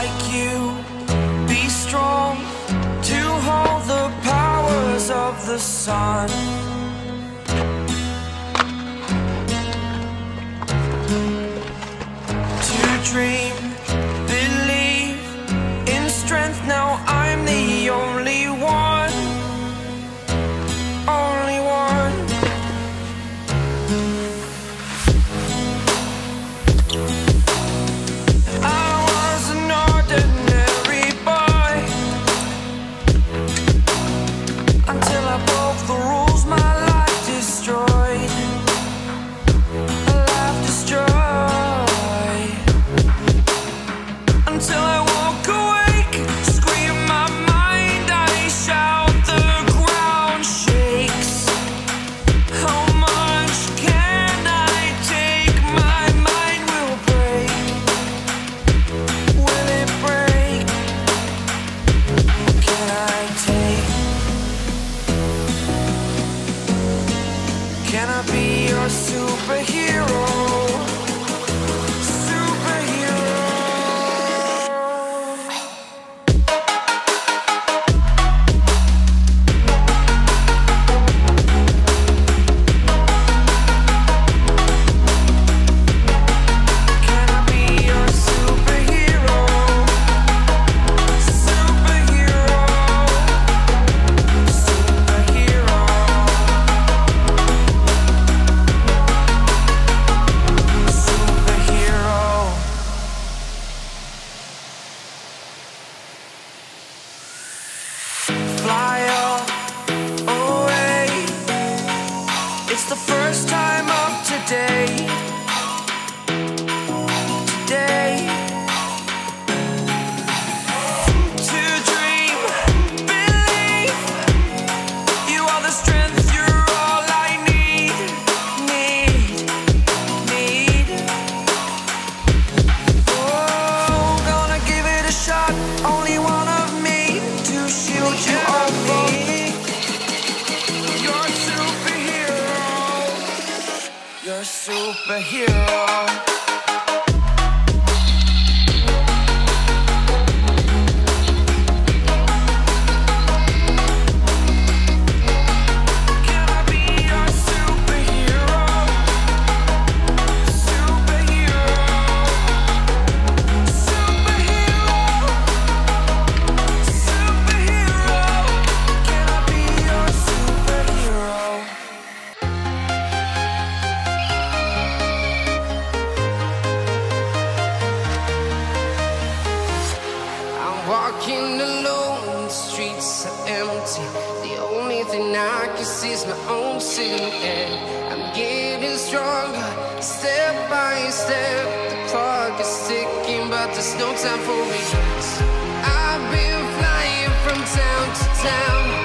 like you, be strong to hold the powers of the sun. To dream, believe in strength, now I'm the only one, only one. I was an ordinary boy until I broke the rules, my life destroyed, a life destroyed. Until I walk awake, scream my mind, I shout, the ground shakes. How much can I take? My mind will break. Will it break? Can I take? Can I be your superhero? Fly away. It's the first time of today. Today. To dream, believe. You are the strength, you're all I need. Oh, gonna give it a shot. Only one of me to shield you on me. You're a superhero. You're a superhero. Can I be your superhero? Superhero. Superhero. Superhero. Can I be your superhero? I'm walking alone, the streets are empty. The only thing I can see is my own silhouette. I'm getting stronger, step by step. The clock is ticking, but there's no time for regrets. I've been flying from town to town.